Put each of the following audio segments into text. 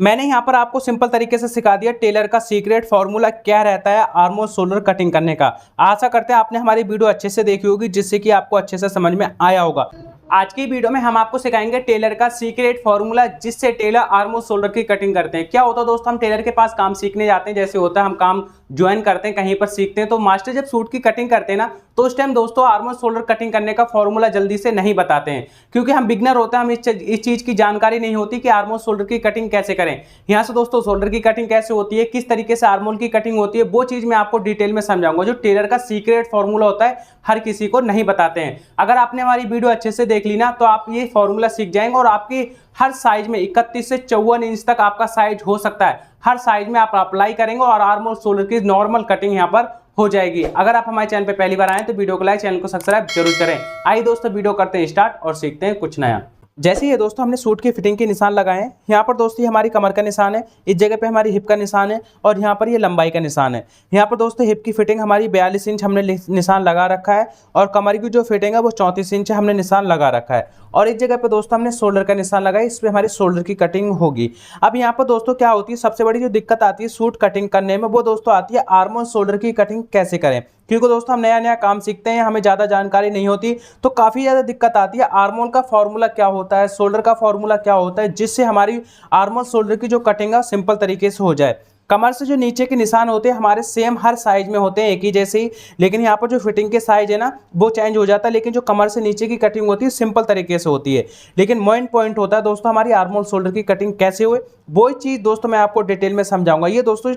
मैंने यहाँ पर आपको सिंपल तरीके से सिखा दिया टेलर का सीक्रेट फॉर्मूला क्या रहता है आर्म और शोल्डर कटिंग करने का। आशा करते हैं आपने हमारी वीडियो अच्छे से देखी होगी, जिससे कि आपको अच्छे से समझ में आया होगा। आज की वीडियो में हम आपको सिखाएंगे टेलर का सीक्रेट फॉर्मूला, जिससे टेलर आर्म और शोल्डर की कटिंग करते हैं। क्या होता है दोस्तों, हम टेलर के पास काम सीखने जाते हैं, जैसे होता है हम काम ज्वाइन करते हैं, कहीं पर सीखते हैं, तो मास्टर जब सूट की कटिंग करते हैं ना, तो उस टाइम दोस्तों आर्म और शोल्डर कटिंग करने का फॉर्मूला जल्दी से नहीं बताते हैं, क्योंकि हम बिगनर होते हैं, हम इस चीज की जानकारी नहीं होती कि आर्म और शोल्डर की कटिंग कैसे करें। यहाँ से दोस्तों शोल्डर की कटिंग कैसे होती है, किस तरीके से आर्म होल की कटिंग होती है, वो चीज मैं आपको डिटेल में समझाऊंगा। जो टेलर का सीक्रेट फॉर्मूला होता है हर किसी को नहीं बताते हैं। अगर आपने हमारी वीडियो अच्छे से देख ली ना, तो आप ये फॉर्मूला सीख जाएंगे और आपकी हर साइज में 31 से 54 इंच तक आपका साइज हो सकता है। हर साइज में आप अप्लाई करेंगे और आर्म और शोल्डर की नॉर्मल कटिंग यहाँ पर हो जाएगी। अगर आप हमारे चैनल पे पहली बार आए तो वीडियो को लाइक, चैनल को सब्सक्राइब जरूर करें। आइए दोस्तों वीडियो करते हैं स्टार्ट और सीखते हैं कुछ नया। जैसे ये दोस्तों हमने सूट की फिटिंग के निशान लगाए हैं, यहाँ पर दोस्तों ये हमारी कमर का निशान है, इस जगह पे हमारी हिप का निशान है और यहाँ पर ये लंबाई का निशान है। यहाँ पर दोस्तों हिप की फिटिंग हमारी 42 इंच हमने निशान लगा रखा है और कमर की जो फिटिंग है वो 34 इंच हमने निशान लगा रखा है। और इस जगह पे दोस्तों हमने शोल्डर का निशान लगाया, इस पर हमारी शोल्डर की कटिंग होगी। अब यहाँ पर दोस्तों क्या होती है, सबसे बड़ी जो दिक्कत आती है सूट कटिंग करने में, वो दोस्तों आती है आर्म और शोल्डर की कटिंग कैसे करें। क्योंकि दोस्तों हम नया नया काम सीखते हैं, हमें ज़्यादा जानकारी नहीं होती, तो काफ़ी ज़्यादा दिक्कत आती है। आर्म होल का फॉर्मूला क्या होता है, शोल्डर का फॉर्मूला क्या होता है, जिससे हमारी आर्म और शोल्डर की जो कटिंग है सिंपल तरीके से हो जाए। कमर से जो नीचे के निशान होते हैं हमारे सेम हर साइज में होते हैं, एक ही जैसे ही, लेकिन यहाँ पर जो फिटिंग के साइज है ना वो चेंज हो जाता है, लेकिन जो कमर से नीचे की कटिंग होती है सिंपल तरीके से होती है। लेकिन मेन पॉइंट होता है दोस्तों हमारी आर्म और शोल्डर की कटिंग कैसे हुए, वो चीज़ दोस्तों मैं आपको डिटेल में समझाऊंगा। ये दोस्तों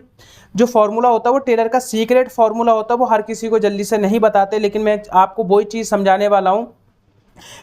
जो फॉर्मूला होता है वो टेलर का सीक्रेट फॉर्मूला होता है, वो हर किसी को जल्दी से नहीं बताते, लेकिन मैं आपको वही चीज़ समझाने वाला हूँ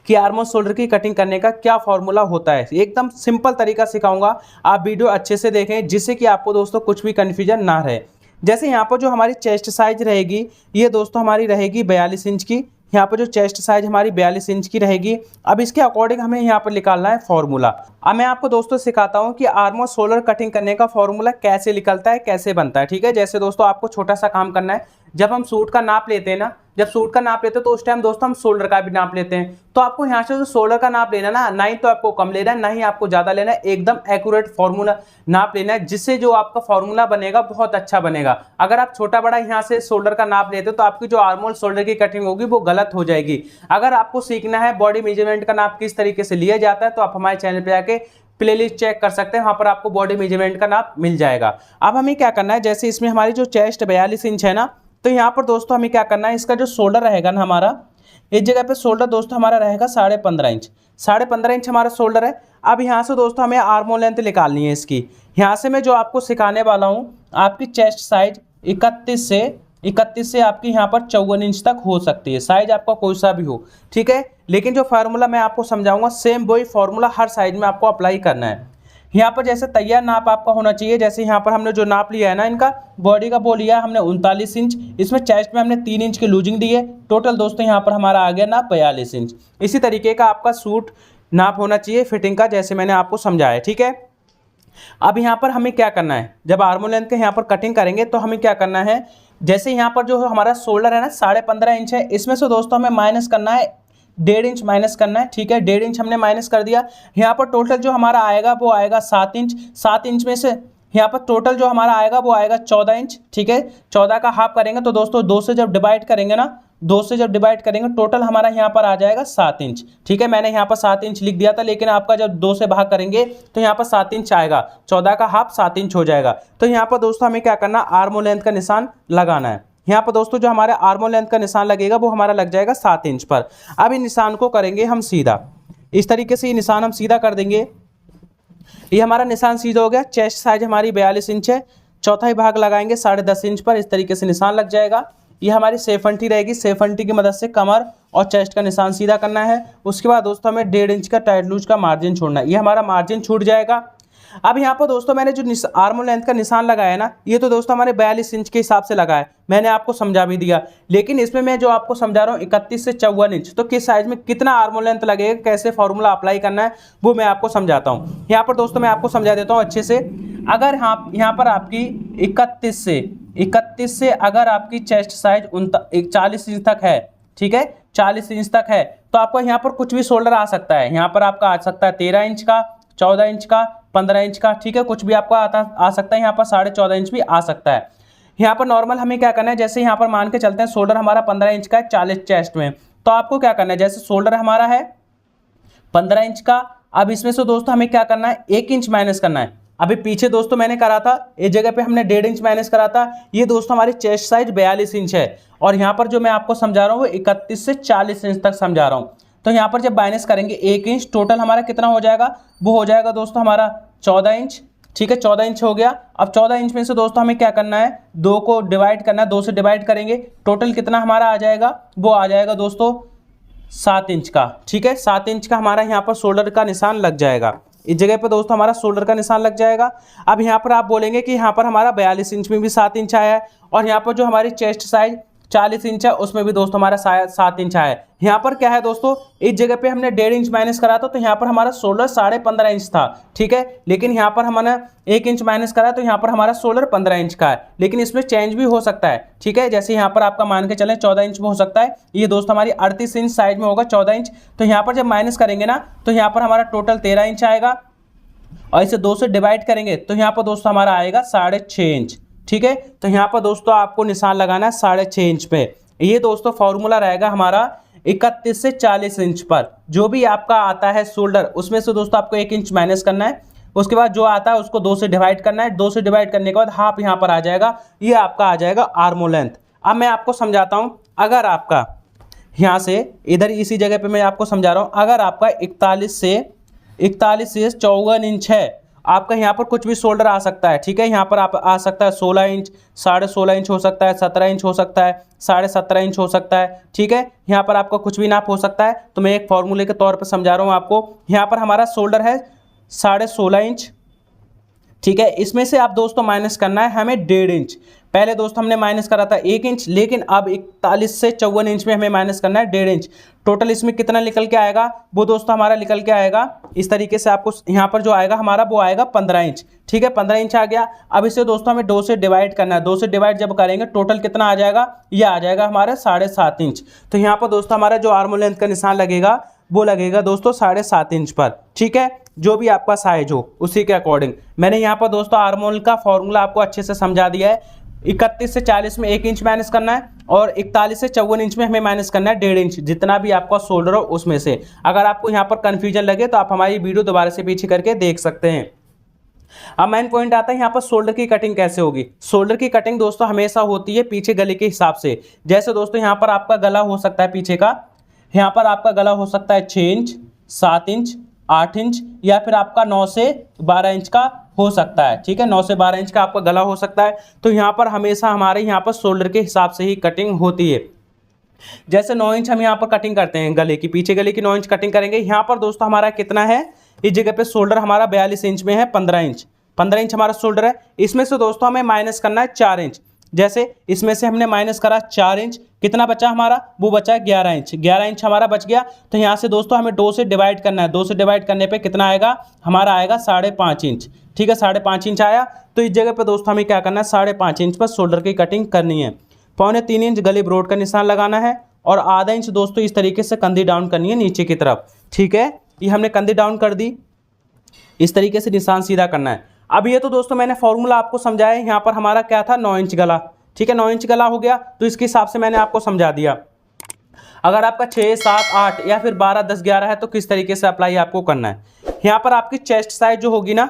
कि आर्म और शोल्डर की कटिंग करने का क्या फॉर्मूला होता है। एकदम सिंपल तरीका सिखाऊंगा, आप वीडियो अच्छे से देखें, जिससे कि आपको दोस्तों कुछ भी कन्फ्यूजन ना रहे। जैसे यहाँ पर जो हमारी चेस्ट साइज रहेगी, ये दोस्तों हमारी रहेगी 42 इंच की। यहाँ पर जो चेस्ट साइज हमारी 42 इंच की रहेगी। अब इसके अकॉर्डिंग हमें यहाँ पर निकालना है फॉर्मूला। अब मैं आपको दोस्तों सिखाता हूँ कि आर्म और शोल्डर कटिंग करने का फॉर्मूला कैसे निकलता है, कैसे बनता है। ठीक है, जैसे दोस्तों आपको छोटा सा काम करना है। जब हम सूट का नाप लेते हैं ना, जब सूट का नाप लेते हैं तो उस टाइम दोस्तों हम शोल्डर का भी नाप लेते हैं। तो आपको यहाँ से जो शोल्डर का नाप लेना ना, ना ही तो आपको कम लेना है, ना ही आपको ज्यादा लेना है, एकदम एक्यूरेट फॉर्मूला नाप लेना है, जिससे जो आपका फॉर्मूला बनेगा बहुत अच्छा बनेगा। अगर आप छोटा बड़ा यहाँ से शोल्डर का नाप लेते हो तो आपकी जो आर्म और शोल्डर की कटिंग होगी वो गलत हो जाएगी। अगर आपको सीखना है बॉडी मेजरमेंट का नाप किस तरीके से लिया जाता है, तो आप हमारे चैनल पे आके प्लेलिस्ट चेक कर सकते हैं, वहां पर आपको बॉडी मेजरमेंट का नाप मिल जाएगा। अब हमें क्या करना है, जैसे इसमें हमारी जो चेस्ट 42 इंच है ना, तो यहाँ पर दोस्तों हमें क्या करना है, इसका जो शोल्डर रहेगा ना हमारा, इस जगह पे शोल्डर दोस्तों हमारा रहेगा 15.5 इंच। 15.5 इंच हमारा शोल्डर है। अब यहाँ से दोस्तों हमें आर्म लेंथ निकालनी है इसकी। यहाँ से मैं जो आपको सिखाने वाला हूँ, आपकी चेस्ट साइज 31 से आपकी यहाँ पर 54 इंच तक हो सकती है, साइज आपका कोई सा भी हो। ठीक है, लेकिन जो फार्मूला मैं आपको समझाऊंगा सेम वही फार्मूला हर साइज में आपको अप्लाई करना है। यहाँ पर जैसे तैयार नाप आपका होना चाहिए, जैसे यहाँ पर हमने जो नाप लिया है ना इनका बॉडी का, वो लिया है हमने 39 इंच। इसमें चेस्ट में हमने 3 इंच की लूजिंग दी है। टोटल दोस्तों यहाँ पर हमारा आ गया नाप 42 इंच। इसी तरीके का आपका सूट नाप होना चाहिए फिटिंग का, जैसे मैंने आपको समझाया। ठीक है, अब यहाँ पर हमें क्या करना है, जब आर्म लेंथ के यहाँ पर कटिंग करेंगे तो हमें क्या करना है, जैसे यहाँ पर जो हमारा शोल्डर है ना 15.5 इंच है, इसमें से दोस्तों हमें माइनस करना है 1.5 इंच माइनस करना है। ठीक है, 1.5 इंच हमने माइनस कर दिया। यहाँ पर टोटल जो हमारा आएगा वो आएगा 7 इंच। 7 इंच में से यहाँ पर टोटल जो हमारा आएगा वो आएगा 14 इंच। ठीक है, 14 का हाफ करेंगे तो दोस्तों 2 से जब डिवाइड करेंगे ना, 2 से जब डिवाइड करेंगे टोटल हमारा यहाँ पर आ जाएगा 7 इंच। ठीक है, मैंने यहाँ पर 7 इंच लिख दिया था, लेकिन आपका जब 2 से भाग करेंगे तो यहाँ पर 7 इंच आएगा, 14 का हाफ 7 इंच हो जाएगा। तो यहाँ पर दोस्तों हमें क्या करना, आर्म लेंथ का निशान लगाना है। यहाँ पर दोस्तों जो हमारे आर्म लेंथ का निशान लगेगा वो हमारा लग जाएगा 7 इंच पर। अब इन निशान को करेंगे हम सीधा, इस तरीके से ये निशान हम सीधा कर देंगे। ये हमारा निशान सीधा हो गया। चेस्ट साइज हमारी 42 इंच है, चौथा ही भाग लगाएंगे 10.5 इंच पर, इस तरीके से निशान लग जाएगा। ये हमारी सेफंटी रहेगी, सेफंटी की मदद से कमर और चेस्ट का निशान सीधा करना है। उसके बाद दोस्तों हमें 1.5 इंच का टाइट लूज का मार्जिन छोड़ना है, ये हमारा मार्जिन छूट जाएगा। अब यहाँ पर दोस्तों मैंने जो आर्म लेंथ का निशान लगाया ना, ये तो दोस्तों हमारे 42 इंच के हिसाब से लगा है, मैंने आपको समझा भी दिया। लेकिन इसमें मैं जो आपको समझा रहा हूँ 31 से 54 इंच, तो किस साइज में कितना आर्म लेंथ लगेगा, कैसे फॉर्मूला अप्लाई करना है, वो मैं आपको समझाता हूँ। यहाँ पर दोस्तों मैं आपको समझा देता हूँ अच्छे से। अगर यहाँ पर आपकी 31 से अगर आपकी चेस्ट साइज 40 इंच तक है, ठीक है, 40 इंच तक है, तो आपका यहाँ पर कुछ भी शोल्डर आ सकता है। यहाँ पर आपका आ सकता है 13 इंच का, 14 इंच का, 15 इंच का, ठीक है, कुछ भी आपका आ सकता है, यहाँ पर 14.5 इंच भी आ सकता है। यहाँ पर नॉर्मल हमें क्या करना है, जैसे यहाँ पर मान के चलते हैं शोल्डर हमारा 15 इंच का है 40 चेस्ट में, तो आपको क्या करना है, जैसे शोल्डर हमारा है 15 इंच का, अब इसमें से दोस्तों हमें क्या करना है, 1 इंच माइनस करना है। अभी पीछे दोस्तों मैंने करा था, इस जगह पे हमने 1.5 इंच माइनस करा था। ये दोस्तों हमारी चेस्ट साइज 42 इंच है, और यहाँ पर जो मैं आपको समझा रहा हूँ वो 31 से 40 इंच तक समझा रहा हूँ। तो यहाँ पर जब माइनस करेंगे 1 इंच, टोटल हमारा कितना हो जाएगा, वो हो जाएगा दोस्तों हमारा 14 इंच, ठीक है, 14 इंच हो गया। अब 14 इंच में से दोस्तों हमें क्या करना है, 2 को डिवाइड करना है, 2 से डिवाइड करेंगे, टोटल कितना हमारा आ जाएगा, वो आ जाएगा दोस्तों 7 इंच का, ठीक है, 7 इंच का हमारा यहाँ पर शोल्डर का निशान लग जाएगा। इस जगह पर दोस्तों हमारा शोल्डर का निशान लग जाएगा। अब यहाँ पर आप बोलेंगे कि यहाँ पर हमारा 42 इंच में भी 7 इंच आया है, और यहाँ पर जो हमारी चेस्ट साइज 40 इंच है उसमें भी दोस्तों हमारा 7 इंच आया है। यहाँ पर क्या है दोस्तों, इस जगह पे हमने 1.5 इंच माइनस करा था, तो यहाँ पर हमारा शोल्डर 15.5 इंच था, ठीक है, लेकिन यहाँ पर हमने 1 इंच माइनस करा, तो यहाँ पर हमारा शोल्डर 15 इंच का है, लेकिन इसमें चेंज भी हो सकता है, ठीक है, जैसे यहाँ पर आपका मान के चलें 14 इंच में हो सकता है, ये दोस्तों हमारी 38 इंच साइज में होगा 14 इंच, तो यहाँ पर जब माइनस करेंगे ना, तो यहाँ पर हमारा टोटल 13 इंच आएगा, और इसे 2 से डिवाइड करेंगे तो यहाँ पर दोस्तों हमारा आएगा 6.5 इंच, ठीक है। तो यहाँ पर दोस्तों आपको निशान लगाना है 6.5 इंच पे। ये दोस्तों फॉर्मूला रहेगा हमारा 31 से 40 इंच पर। जो भी आपका आता है शोल्डर, उसमें से दोस्तों आपको 1 इंच माइनस करना है, उसके बाद जो आता है उसको 2 से डिवाइड करना है, 2 से डिवाइड करने के बाद हाफ यहाँ पर आ जाएगा, ये आपका आ जाएगा आर्मो लेंथ। अब मैं आपको समझाता हूँ, अगर आपका यहाँ से इधर इसी जगह पे मैं आपको समझा रहा हूँ, अगर आपका 41 से 54 इंच है, आपका यहाँ पर कुछ भी शोल्डर आ सकता है, ठीक है, यहाँ पर आप आ सकता है 16 इंच, 16.5 इंच हो सकता है, 17 इंच हो सकता है, 17.5 इंच हो सकता है, ठीक है, यहाँ पर आपका कुछ भी नाप हो सकता है। तो मैं एक फॉर्मूले के तौर पर समझा रहा हूँ आपको। यहाँ पर हमारा शोल्डर है 16.5 इंच, ठीक है, इसमें से आप दोस्तों माइनस करना है हमें 1.5 इंच। पहले दोस्तों हमने माइनस करा था 1 इंच, लेकिन अब 41 से 54 इंच में हमें माइनस करना है 1.5 इंच। टोटल इसमें कितना निकल के आएगा, वो दोस्तों हमारा निकल के आएगा इस तरीके से, आपको यहाँ पर जो आएगा हमारा वो आएगा 15 इंच, ठीक है, 15 इंच आ गया। अब इसे दोस्तों हमें 2 से डिवाइड करना है, 2 से डिवाइड जब करेंगे टोटल कितना आ जाएगा, ये आ जाएगा हमारा 7.5 इंच। तो यहाँ पर दोस्तों हमारा जो आर्म लेंथ का निशान लगेगा वो लगेगा दोस्तों 7.5 इंच पर, ठीक है, जो भी आपका साइज हो उसी के अकॉर्डिंग। मैंने यहाँ पर दोस्तों आर्मोल का फॉर्मूला आपको अच्छे से समझा दिया है। 31 से 40 में 1 इंच माइनस करना है, और 41 से 54 इंच में हमें माइनस करना है 1.5 इंच, जितना भी आपका शोल्डर हो उसमें से। अगर आपको यहाँ पर कन्फ्यूजन लगे तो आप हमारी वीडियो दोबारा से पीछे करके देख सकते हैं। अब मेन पॉइंट आता है यहाँ पर शोल्डर की कटिंग कैसे होगी। शोल्डर की कटिंग दोस्तों हमेशा होती है पीछे गले के हिसाब से। जैसे दोस्तों यहाँ पर आपका गला हो सकता है पीछे का, यहाँ पर आपका गला हो सकता है 6 इंच, 7 इंच, 8 इंच, या फिर आपका 9 से 12 इंच का हो सकता है, ठीक है, 9 से 12 इंच का आपका गला हो सकता है। तो यहाँ पर हमेशा हमारे यहाँ पर शोल्डर के हिसाब से ही कटिंग होती है। जैसे 9 इंच हम यहाँ पर कटिंग करते हैं गले की, पीछे गले की 9 इंच कटिंग करेंगे। यहाँ पर दोस्तों हमारा कितना है, इस जगह पे शोल्डर हमारा 42 इंच में है, 15 इंच हमारा शोल्डर है। इसमें से दोस्तों हमें माइनस करना है 4 इंच। जैसे इसमें से हमने माइनस करा 4 इंच, कितना बचा हमारा, वो बचा 11 इंच, 11 इंच हमारा बच गया। तो यहाँ से दोस्तों हमें 2 से डिवाइड करना है, 2 से डिवाइड करने पे कितना आएगा, हमारा आएगा 5.5 इंच, ठीक है, 5.5 इंच आया। तो इस जगह पे दोस्तों हमें क्या करना है, 5.5 इंच पर शोल्डर की कटिंग करनी है। 3.25 इंच गले ब्रोड का निशान लगाना है, और आधा इंच दोस्तों इस तरीके से कंधी डाउन करनी है नीचे की तरफ, ठीक है, ये हमने कंधी डाउन कर दी, इस तरीके से निशान सीधा करना है। अब ये तो दोस्तों मैंने फॉर्मूला आपको समझाया। यहाँ पर हमारा क्या था, 9 इंच गला, ठीक है, 9 इंच गला हो गया, तो इसके हिसाब से मैंने आपको समझा दिया। अगर आपका 6, 7, 8 या फिर 12, 10, 11 है तो किस तरीके से अप्लाई आपको करना है। यहाँ पर आपकी चेस्ट साइज जो होगी ना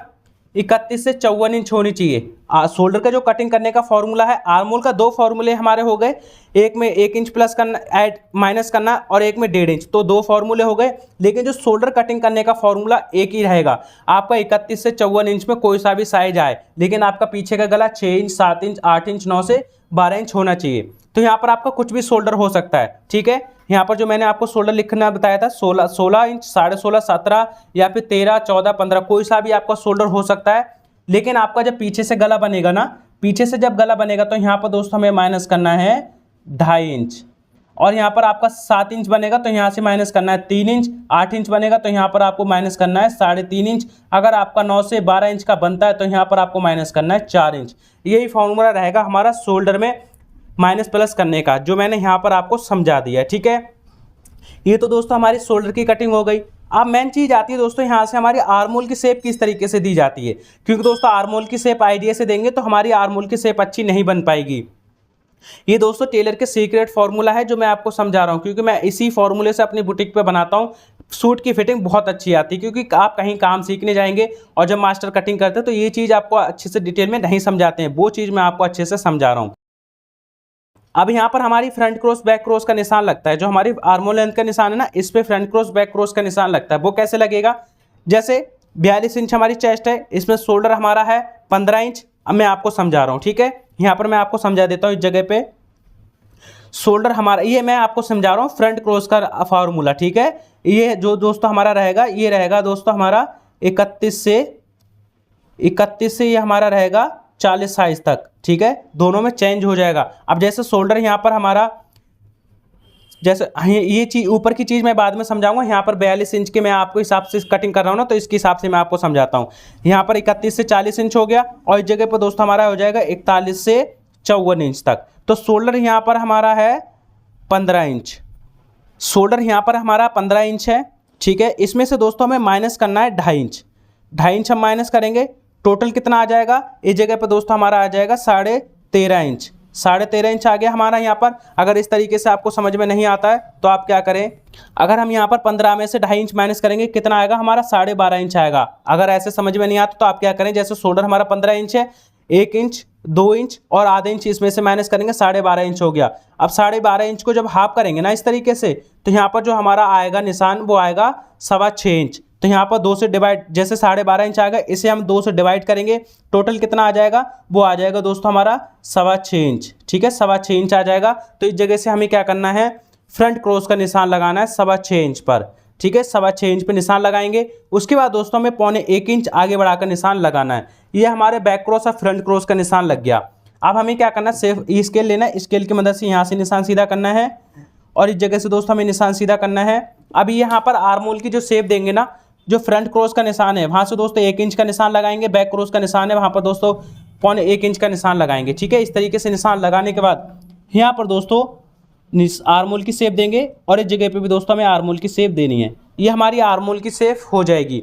31 से 54 इंच होनी चाहिए। शोल्डर का जो कटिंग करने का फॉर्मूला है, आर्मोल का 2 फॉर्मूले हमारे हो गए, एक में 1 इंच प्लस करना, ऐड माइनस करना, और एक में 1.5 इंच, तो 2 फॉर्मूले हो गए। लेकिन जो शोल्डर कटिंग करने का फॉर्मूला एक ही रहेगा, आपका 31 से 54 इंच में कोई सा भी साइज आए, लेकिन आपका पीछे का गला 6 इंच, 7 इंच, 8 इंच, 9 से 12 इंच होना चाहिए। तो यहाँ पर आपका कुछ भी शोल्डर हो सकता है, ठीक है। यहाँ पर जो मैंने आपको शोल्डर लिखना बताया था 16 इंच, 16.5, 17 या फिर 13, 14, 15, कोई सा भी आपका शोल्डर हो सकता है। लेकिन आपका जब पीछे से गला बनेगा ना, पीछे से जब गला बनेगा तो यहाँ पर दोस्तों हमें माइनस करना है 2.5 इंच, और यहाँ पर आपका 7 इंच बनेगा तो यहाँ से माइनस करना है 3 इंच, 8 इंच बनेगा तो यहाँ पर आपको माइनस करना है 3.5 इंच। अगर आपका 9 से 12 इंच का बनता है तो यहाँ पर आपको माइनस करना है 4 इंच। यही फॉर्मूला रहेगा हमारा शोल्डर में माइनस प्लस करने का, जो मैंने यहाँ पर आपको समझा दिया है, ठीक है। ये तो दोस्तों हमारी शोल्डर की कटिंग हो गई। अब मेन चीज़ आती है दोस्तों यहाँ से हमारी आर्मोल की शेप किस तरीके से दी जाती है, क्योंकि दोस्तों आर्मोल की शेप आइडिया से देंगे तो हमारी आर्मोल की शेप अच्छी नहीं बन पाएगी। ये दोस्तों टेलर के सीक्रेट फार्मूला है जो मैं आपको समझा रहा हूँ, क्योंकि मैं इसी फार्मूले से अपनी बुटीक पे बनाता हूँ। सूट की फिटिंग बहुत अच्छी आती है, क्योंकि आप कहीं काम सीखने जाएंगे और जब मास्टर कटिंग करते हैं तो ये चीज़ आपको अच्छे से डिटेल में नहीं समझाते हैं, वो चीज़ मैं आपको अच्छे से समझा रहा हूँ। अब यहाँ पर हमारी फ्रंट क्रॉस बैक क्रॉस का निशान लगता है, जो हमारी आर्मोल लेंथ का निशान है ना, इस पे फ्रंट क्रॉस बैक क्रॉस का निशान लगता है। वो कैसे लगेगा, जैसे 42 इंच हमारी चेस्ट है, इसमें शोल्डर हमारा है 15 इंच। अब मैं आपको समझा रहा हूँ, ठीक है, यहाँ पर मैं आपको समझा देता हूँ। इस जगह पे शोल्डर हमारा, ये मैं आपको समझा रहा हूँ फ्रंट क्रॉस का फार्मूला, ठीक है। ये जो दोस्तों हमारा रहेगा, ये रहेगा दोस्तों हमारा 31 से ये हमारा रहेगा 40 साइज तक, ठीक है, दोनों में चेंज हो जाएगा। अब जैसे शोल्डर यहाँ पर हमारा, जैसे ये चीज़ ऊपर की चीज़ मैं बाद में समझाऊंगा। यहाँ पर 42 इंच के मैं आपको हिसाब से कटिंग कर रहा हूँ ना, तो इसके हिसाब से मैं आपको समझाता हूँ। यहाँ पर 31 से 40 इंच हो गया, और इस जगह पर दोस्तों हमारा हो जाएगा 41 से 54 इंच तक। तो शोल्डर यहाँ पर हमारा है 15 इंच, शोल्डर यहाँ पर हमारा 15 इंच है, ठीक है। इसमें से दोस्तों हमें माइनस करना है 2.5 इंच, 2.5 इंच हम माइनस करेंगे, टोटल कितना आ जाएगा, इस जगह पर दोस्तों हमारा आ जाएगा 13.5 इंच। 13.5 इंच आ गया हमारा यहाँ पर। अगर इस तरीके से आपको समझ में नहीं आता है तो आप क्या करें, अगर हम यहाँ पर 15 में से 2.5 इंच माइनस करेंगे, कितना आएगा हमारा 12.5 इंच आएगा। अगर ऐसे समझ में नहीं आता तो आप क्या करें, जैसे शोल्डर हमारा 15 इंच है, 1 इंच 2 इंच और आधे इंच इसमें से माइनस करेंगे, 12.5 इंच हो गया। अब 12.5 इंच को जब हाफ करेंगे ना इस तरीके से, तो यहाँ पर जो हमारा आएगा निशान वो आएगा 6.25 इंच। तो यहाँ पर 2 से डिवाइड, जैसे 12.5 इंच आएगा, इसे हम 2 से डिवाइड करेंगे, टोटल कितना आ जाएगा, वो आ जाएगा दोस्तों हमारा 6.25 इंच, ठीक है, 6.25 इंच आ जाएगा। तो इस जगह से हमें क्या करना है, फ्रंट क्रॉस का निशान लगाना है 6.25 इंच पर, ठीक है, 6.25 इंच पे निशान लगाएंगे। उसके बाद दोस्तों हमें 1.25 इंच आगे बढ़ाकर निशान लगाना है। ये हमारे बैक क्रॉस और फ्रंट क्रॉस का निशान लग गया। अब हमें क्या करना है, सेफ स्केल लेना है, स्केल की मदद से यहाँ से निशान सीधा करना है, और इस जगह से दोस्तों हमें निशान सीधा करना है। अब यहाँ पर आर्मोल की जो शेप देंगे ना, जो फ्रंट क्रॉस का निशान है वहाँ से दोस्तों 1 इंच का निशान लगाएंगे, बैक क्रॉस का निशान है वहाँ पर दोस्तों 1.25 इंच का निशान लगाएंगे, ठीक है। इस तरीके से निशान लगाने के बाद यहाँ पर दोस्तों आर्मोल की शेप देंगे, और इस जगह पे भी दोस्तों हमें आर्मोल की शेप देनी है। ये हमारी आर्मोल की शेप हो जाएगी।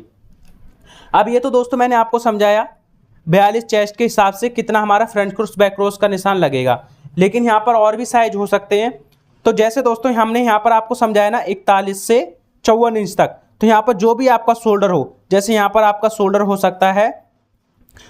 अब ये तो दोस्तों मैंने आपको समझाया 42 चेस्ट के हिसाब से कितना हमारा फ्रंट क्रॉस बैक क्रॉस का निशान लगेगा, लेकिन यहाँ पर और भी साइज हो सकते हैं। तो जैसे दोस्तों हमने यहाँ पर आपको समझाया ना 41 से 54 इंच तक, तो यहाँ पर जो भी आपका शोल्डर हो, जैसे यहाँ पर आपका शोल्डर हो सकता है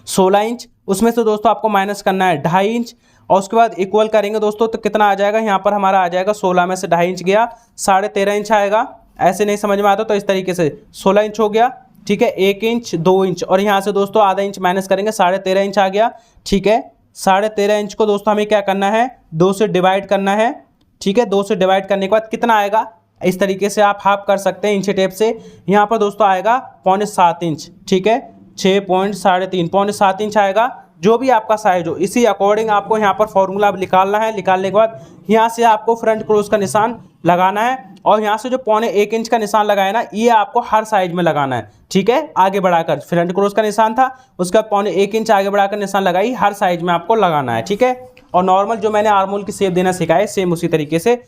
16 इंच, उसमें से दोस्तों आपको माइनस करना है 2.5 इंच, और उसके बाद इक्वल करेंगे दोस्तों तो कितना आ जाएगा, यहाँ पर हमारा आ जाएगा 16 में से 2.5 इंच गया 13.5 इंच आएगा। ऐसे नहीं समझ में आता तो इस तरीके से 16 इंच हो गया, ठीक है, 1 इंच 2 इंच, और यहाँ से दोस्तों आधा इंच माइनस करेंगे, 13.5 इंच आ गया, ठीक है। 13.5 इंच को दोस्तों हमें क्या करना है, 2 से डिवाइड करना है, ठीक है। 2 से डिवाइड करने के बाद कितना आएगा, इस तरीके से आप हाफ कर सकते हैं इंची टेप से। यहाँ पर दोस्तों आएगा 0.7 इंच, ठीक है, 6.3 इंच आएगा। जो भी आपका साइज हो इसी अकॉर्डिंग आपको यहाँ पर फॉर्मूला निकालना है। निकालने के बाद यहाँ से आपको फ्रंट क्रॉस का निशान लगाना है, और यहाँ से जो 1.25 इंच का निशान लगाया ना, ये आपको हर साइज में लगाना है, ठीक है। आगे बढ़ाकर फ्रंट क्रॉस का निशान था, उसका 1.25 इंच आगे बढ़ाकर निशान लगाई, हर साइज में आपको लगाना है, ठीक है। और नॉर्मल जो मैंने आर्मोल की शेप देना सिखाया, सेम उसी तरीके से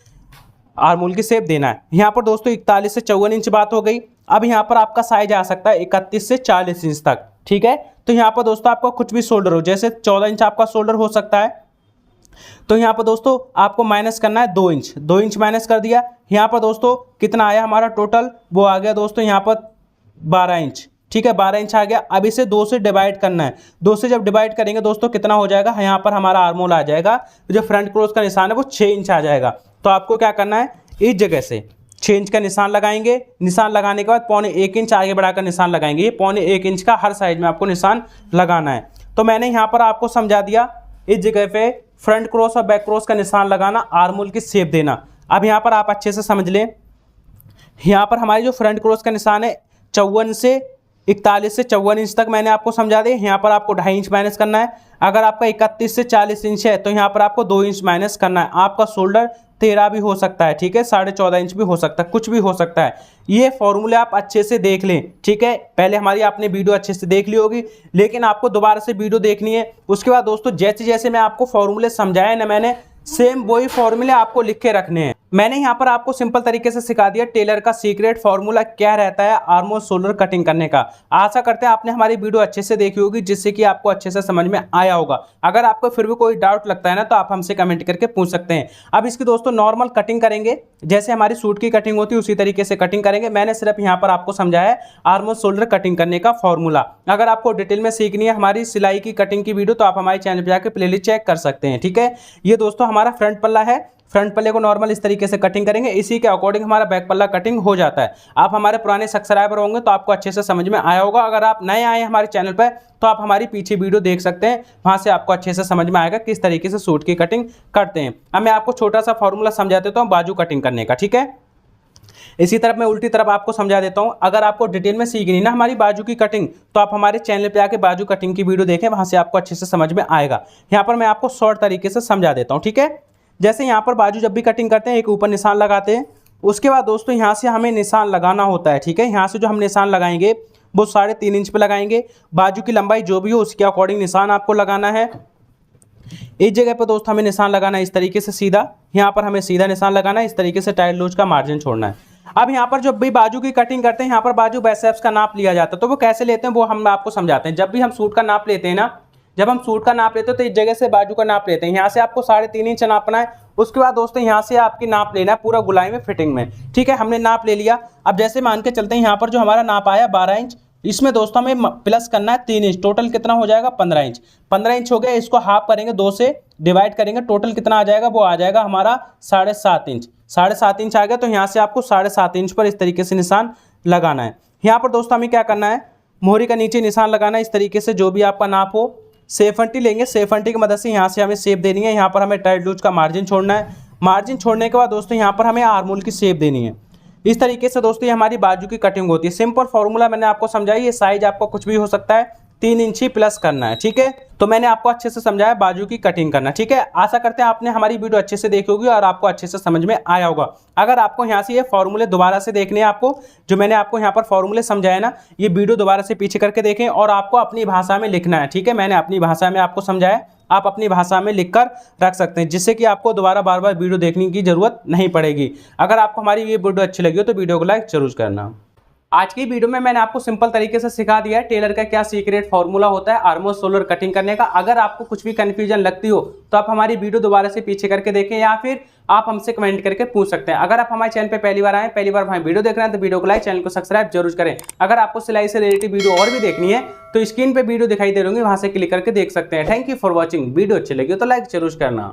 आर्मोल की शेप देना है। यहाँ पर दोस्तों 41 से 54 इंच बात हो गई। अब यहाँ पर आपका साइज आ सकता है 31 से 40 इंच तक, ठीक है। तो यहाँ पर दोस्तों आपका कुछ भी शोल्डर हो, जैसे 14 इंच आपका शोल्डर हो सकता है, तो यहाँ पर दोस्तों आपको माइनस करना है 2 इंच, 2 इंच माइनस कर दिया। यहाँ पर दोस्तों कितना आया हमारा टोटल, वो आ गया दोस्तों यहाँ पर 12 इंच, ठीक है, 12 इंच आ गया। अब इसे 2 से डिवाइड करना है, 2 से जब डिवाइड करेंगे दोस्तों कितना हो जाएगा, यहाँ पर हमारा आर्मोल आ जाएगा, जो फ्रंट क्रॉस का निशान है वो 6 इंच आ जाएगा। तो आपको क्या करना है, इस जगह से 6 इंच का निशान लगाएंगे। निशान लगाने के बाद 1.25 इंच आगे बढ़ाकर निशान लगाएंगे। ये 1.25 इंच का हर साइड में आपको निशान लगाना है। तो मैंने यहाँ पर आपको समझा दिया, इस जगह पे फ्रंट क्रॉस और बैक क्रॉस का निशान लगाना, आर्मोल की शेप देना। अब यहाँ पर आप अच्छे से समझ लें, यहाँ पर हमारी जो फ्रंट क्रॉस का निशान है 41 से 54 इंच तक मैंने आपको समझा दिया। यहाँ पर आपको 2.5 इंच माइनस करना है। अगर आपका 31 से 40 इंच है तो यहाँ पर आपको 2 इंच माइनस करना है। आपका शोल्डर 13 भी हो सकता है, ठीक है, 14.5 इंच भी हो सकता है, कुछ भी हो सकता है। ये फॉर्मूले आप अच्छे से देख लें, ठीक है। पहले हमारी आपने वीडियो अच्छे से देख ली होगी, लेकिन आपको दोबारा से वीडियो देखनी है। उसके बाद दोस्तों जैसे जैसे मैं आपको फॉर्मूले समझाए ना मैंने, सेम वही फॉर्मूले आपको लिख के रखने हैं। मैंने यहाँ पर आपको सिंपल तरीके से सिखा दिया टेलर का सीक्रेट फॉर्मूला क्या रहता है आर्मोर सोलर कटिंग करने का। आशा करते हैं आपने हमारी वीडियो अच्छे से देखी होगी, जिससे कि आपको अच्छे से समझ में आया होगा। अगर आपको फिर भी कोई डाउट लगता है ना, तो आप हमसे कमेंट करके पूछ सकते हैं। अब इसकी दोस्तों नॉर्मल कटिंग करेंगे, जैसे हमारी सूट की कटिंग होती है उसी तरीके से कटिंग करेंगे। मैंने सिर्फ यहाँ पर आपको समझाया है आर्मोर सोल्डर कटिंग करने का फॉर्मूला। अगर आपको डिटेल में सीखनी है हमारी सिलाई की कटिंग की वीडियो, तो आप हमारे चैनल पर जाकर प्लेलिस्ट चेक कर सकते हैं। ठीक है, ये दोस्तों हमारा फ्रंट पल्ला है। फ्रंट पल्ले को नॉर्मल इस तरीके से कटिंग करेंगे, इसी के अकॉर्डिंग हमारा बैक पल्ला कटिंग हो जाता है। आप हमारे पुराने सब्सक्राइबर होंगे तो आपको अच्छे से समझ में आया होगा। अगर आप नए आए हमारे चैनल पर तो आप हमारी पीछे वीडियो देख सकते हैं, वहां से आपको अच्छे से समझ में आएगा किस तरीके से सूट की कटिंग करते हैं। अब मैं आपको छोटा सा फॉर्मूला समझा देता हूँ बाजू कटिंग करने का। ठीक है, इसी तरफ मैं उल्टी तरफ आपको समझा देता हूं। अगर आपको डिटेल में सीखनी ना हमारी बाजू की कटिंग, तो आप हमारे चैनल पे आके बाजू कटिंग की वीडियो देखें, वहां से आपको अच्छे से समझ में आएगा। यहां पर मैं आपको शॉर्ट तरीके से समझा देता हूं। ठीक है, जैसे यहाँ पर बाजू जब भी कटिंग करते हैं एक ऊपर निशान लगाते हैं, उसके बाद दोस्तों यहाँ से हमें निशान लगाना होता है। ठीक है, यहाँ से जो हम निशान लगाएंगे वो 3.5 इंच पे लगाएंगे। बाजू की लंबाई जो भी हो उसके अकॉर्डिंग निशान आपको लगाना है। इस जगह पर दोस्तों हमें निशान लगाना है इस तरीके से सीधा, यहाँ पर हमें सीधा निशान लगाना है, इस तरीके से टाइट लूज का मार्जिन छोड़ना है। अब यहाँ पर जब भी बाजू की कटिंग करते हैं, यहाँ पर बाजू बाइसेप्स का नाप लिया जाता है, तो वो कैसे लेते हैं वो हम आपको समझाते हैं। जब भी हम सूट का नाप लेते हैं ना, जब हम सूट का नाप लेते हैं तो इस जगह से बाजू का नाप लेते हैं। यहाँ से आपको 3.5 इंच नापना है। उसके बाद दोस्तों यहाँ से आपकी नाप लेना है पूरा गुलाई में फिटिंग में। ठीक है, हमने नाप ले लिया। अब जैसे मान के चलते हैं यहाँ पर जो हमारा नाप आया 12 इंच, इसमें दोस्तों हमें प्लस करना है 3 इंच। टोटल कितना हो जाएगा 15 इंच। 15 इंच हो गया, इसको हाफ करेंगे, 2 से डिवाइड करेंगे, टोटल कितना आ जाएगा, वो आ जाएगा हमारा 7.5 इंच। 7.5 इंच आ गया, तो यहाँ से आपको 7.5 इंच पर इस तरीके से निशान लगाना है। यहाँ पर दोस्तों हमें क्या करना है, मोहरी का नीचे निशान लगाना है इस तरीके से, जो भी आपका नाप हो। सेफ अंटी लेंगे, सेफ अंटी की मदद से यहाँ से हमें शेप देनी है। यहाँ पर हमें टाइट लूज का मार्जिन छोड़ना है। मार्जिन छोड़ने के बाद दोस्तों यहाँ पर हमें आर्मोल की शेप देनी है। इस तरीके से दोस्तों ये हमारी बाजू की कटिंग होती है। सिंपल फॉर्मूला मैंने आपको समझाई, ये साइज आपको कुछ भी हो सकता है, 3 इंच ही प्लस करना है। ठीक है, तो मैंने आपको अच्छे से समझाया बाजू की कटिंग करना। ठीक है, आशा करते हैं आपने हमारी वीडियो अच्छे से देखी होगी और आपको अच्छे से समझ में आया होगा। अगर आपको यहाँ से ये फॉर्मूले दोबारा से देखने हैं, आपको जो मैंने आपको यहाँ पर फॉर्मूले समझाया ना, ये वीडियो दोबारा से पीछे करके देखें और आपको अपनी भाषा में लिखना है। ठीक है, मैंने अपनी भाषा में आपको समझाया, आप अपनी भाषा में लिखकर रख सकते हैं, जिससे कि आपको दोबारा बार बार वीडियो देखने की जरूरत नहीं पड़ेगी। अगर आपको हमारी ये वीडियो अच्छी लगी हो तो वीडियो को लाइक जरूर करना। आज की वीडियो में मैंने आपको सिंपल तरीके से सिखा दिया है टेलर का क्या सीक्रेट फॉर्मूला होता है आर्मोर सोलर कटिंग करने का। अगर आपको कुछ भी कंफ्यूजन लगती हो तो आप हमारी वीडियो दोबारा से पीछे करके देखें, या फिर आप हमसे कमेंट करके पूछ सकते हैं। अगर आप हमारे चैनल पे पहली बार आए, पहली बार हमारी वीडियो देख रहे हैं, तो वीडियो को लाइक, चैनल को सब्सक्राइब जरूर करें। अगर आपको सिलाई से रिलेटेड वीडियो और भी देखनी है तो स्क्रीन पे वीडियो दिखाई दे रही होंगी, वहां से क्लिक करके देख सकते हैं। Thank you for watching. Video अच्छी लगी हो तो लाइक जरूर करना।